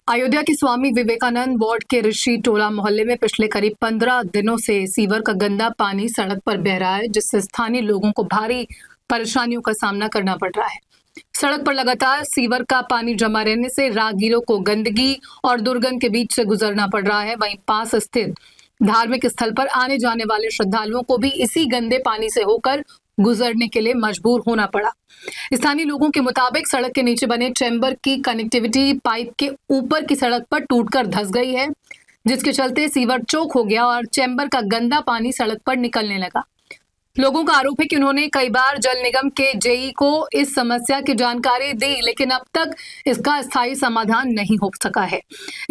अयोध्या के स्वामी विवेकानंद वार्ड के ऋषि टोला मोहल्ले में पिछले करीब 15 दिनों से सीवर का गंदा पानी सड़क पर बह रहा है, जिससे स्थानीय लोगों को भारी परेशानियों का सामना करना पड़ रहा है। सड़क पर लगातार सीवर का पानी जमा रहने से राहगीरों को गंदगी और दुर्गंध के बीच से गुजरना पड़ रहा है। वहीं पास स्थित धार्मिक स्थल पर आने जाने वाले श्रद्धालुओं को भी इसी गंदे पानी से होकर गुजरने के लिए मजबूर होना पड़ा। स्थानीय लोगों के मुताबिक सड़क के नीचे बने चैम्बर की कनेक्टिविटी पाइप के ऊपर की सड़क पर टूटकर धंस गई है, जिसके चलते सीवर चौक हो गया और चैम्बर का गंदा पानी सड़क पर निकलने लगा। लोगों का आरोप है कि उन्होंने कई बार जल निगम के जेई को इस समस्या की जानकारी दी, लेकिन अब तक इसका स्थायी समाधान नहीं हो सका है।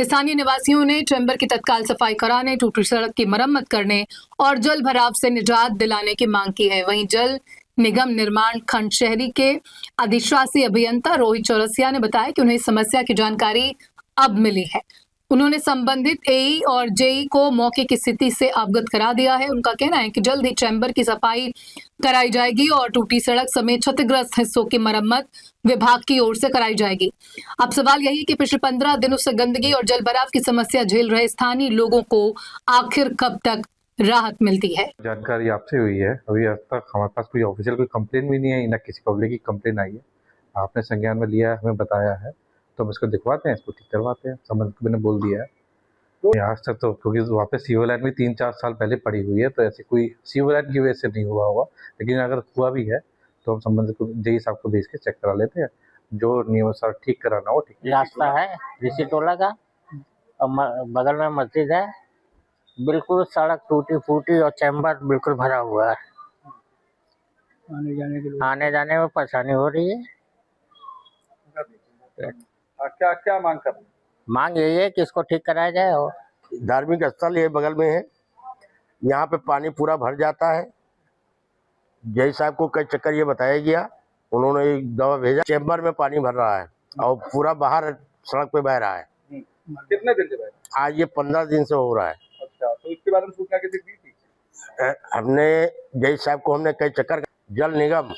स्थानीय निवासियों ने चैम्बर की तत्काल सफाई कराने, टूटी सड़क की मरम्मत करने और जल भराव से निजात दिलाने की मांग की है। वहीं जल निगम निर्माण खंड शहरी के अधिशासी अभियंता रोहित चौरसिया ने बताया कि उन्हें इस समस्या की जानकारी अब मिली है। उन्होंने संबंधित एई और जेई को मौके की स्थिति से अवगत करा दिया है। उनका कहना है कि जल्द ही चैम्बर की सफाई कराई जाएगी और टूटी सड़क समेत क्षतिग्रस्त हिस्सों की मरम्मत विभाग की ओर से कराई जाएगी। अब सवाल यही है कि पिछले 15 दिनों से गंदगी और जल भराव की समस्या झेल रहे स्थानीय लोगों को आखिर कब तक राहत मिलती है। जानकारी आपसे हुई है, अभी अब तक हमारे पास कोई ऑफिशियल कोई कंप्लेन भी नहीं है, ना किसी पब्लिक की कंप्लेन आई है। आपने संज्ञान में लिया है, हमें बताया है, तो हम इसको दिखवाते हैं, इसको ठीक करवाते हैं। संबंधित मैंने बोल दिया है। तो आज तक तो क्योंकि वहाँ पे सीवर लाइन भी 3-4 साल पहले पड़ी हुई है, तो ऐसी कोई सीवर लाइन की वजह से नहीं हुआ होगा। लेकिन अगर हुआ भी है तो हम संबंधित जेई साहब को भेज के चेक करा लेते हैं, जो नियमानुसार ठीक कराना हो ठीक। रास्ता है ऋषि टोला का और बगल में मस्जिद है। बिल्कुल सड़क टूटी फूटी और चैम्बर बिल्कुल भरा हुआ है। आने जाने में परेशानी हो रही है। क्या क्या मांग कर रहे हैं? मांग यही है कि इसको ठीक कराया जाए। और धार्मिक स्थल ये बगल में है, यहाँ पे पानी पूरा भर जाता है। जय साहब को कई चक्कर ये बताया गया, उन्होंने एक दवा भेजा, चैम्बर में पानी भर रहा है और पूरा बाहर सड़क पे बह रहा है। कितने दिन से बह रहा है? आज ये 15 दिन से हो रहा है। अच्छा, तो इसके बारे में सूचना किसी दी थी? हमने जय साहब को हमने कई चक्कर जल निगम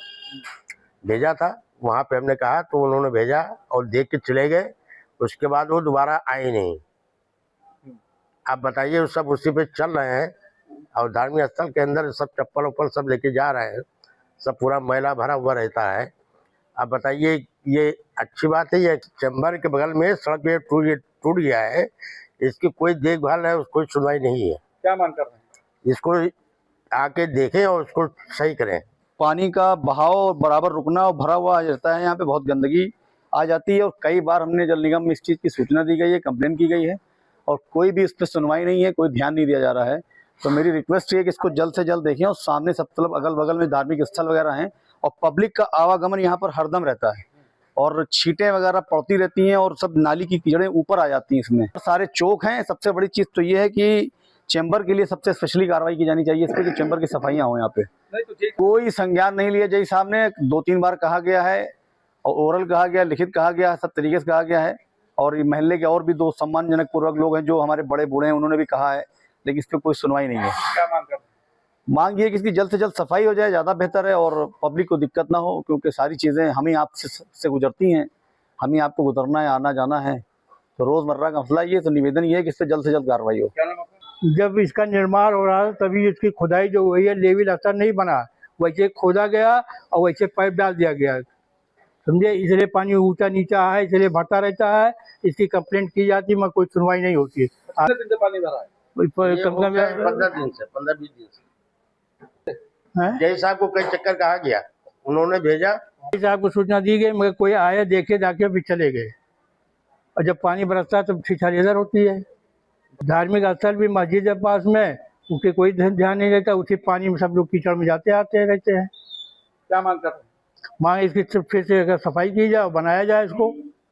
भेजा था, वहाँ पे हमने कहा तो उन्होंने भेजा और देख के चले गए। उसके बाद वो दोबारा आए नहीं। आप बताइए, सब उसी पे चल रहे हैं और धार्मिक स्थल के अंदर सब चप्पल उप्पल सब लेके जा रहे हैं, सब पूरा मैला भरा हुआ रहता है। आप बताइए, ये अच्छी बात है? ये चैम्बर के बगल में सड़क पे टूट गया है, इसकी कोई देखभाल है, कोई सुनवाई नहीं है। क्या मांग कर रहे हैं? इसको आके देखें और उसको सही करें। पानी का बहाव बराबर रुकना और भरा हुआ रहता है, यहाँ पे बहुत गंदगी आ जाती है और कई बार हमने जल निगम में इस चीज़ की सूचना दी गई है, कंप्लेन की गई है और कोई भी इस पर सुनवाई नहीं है, कोई ध्यान नहीं दिया जा रहा है। तो मेरी रिक्वेस्ट ये है कि इसको जल्द से जल्द देखें और सामने सब तरफ अगल बगल में धार्मिक स्थल वगैरह हैं और पब्लिक का आवागमन यहाँ पर हरदम रहता है और छींटें वगैरह पड़ती रहती हैं और सब नाली की कीचड़ें ऊपर आ जाती हैं। इसमें सारे चौक हैं। सबसे बड़ी चीज़ तो ये है कि चैम्बर के लिए सबसे स्पेशली कार्रवाई की जानी चाहिए इस पर कि चैम्बर की सफाइयाँ हो। यहाँ पे कोई संज्ञान नहीं लिया। जय साहब ने 2-3 बार कहा गया है और ओरल कहा गया, लिखित कहा गया है, सब तरीके से कहा गया है और ये महल्ले के और भी 2 सम्मानजनक पूर्वक लोग हैं जो हमारे बड़े बूढ़े हैं, उन्होंने भी कहा है, लेकिन इस पर कोई सुनवाई नहीं है। क्या मांग कर रहे हैं? मांग ये है कि इसकी जल्द से जल्द सफाई हो जाए, ज़्यादा बेहतर है और पब्लिक को दिक्कत ना हो, क्योंकि सारी चीज़ें हम ही आपसे गुजरती हैं, हम ही आपको गुजरना है, आना जाना है, तो रोज़मर्रा का मसला ये। तो निवेदन ये है कि इस पर जल्द से जल्द कार्रवाई हो। क्या नाम आपका? जब इसका निर्माण हो रहा था तभी इसकी खुदाई जो हुई है, लेवल असर नहीं बना, वैसे खोदा गया और वैसे पाइप डाल दिया गया, समझे। इसलिए पानी ऊंचा नीचा है, इसलिए भरता रहता है। इसकी कंप्लेंट की जाती है, मगर कोई सुनवाई नहीं होती है। कितने दिन से पानी भरा है? 15-20 दिन से जय साहब को कई चक्कर कहा गया, उन्होंने भेजा, जय साहब को सूचना दी गई, मगर कोई आया, देखे जाके फिर चले गए। और जब पानी बरसता है तो फिर इधर होती है। धार्मिक स्थल भी मस्जिद है पास में, उसके कोई ध्यान नहीं रहता, उसी पानी में सब लोग कीचड़ में जाते आते रहते हैं। क्या मांग कर रहे हैं? मांग इसकी फिर से अगर सफाई की जाए और बनाया जाए इसको।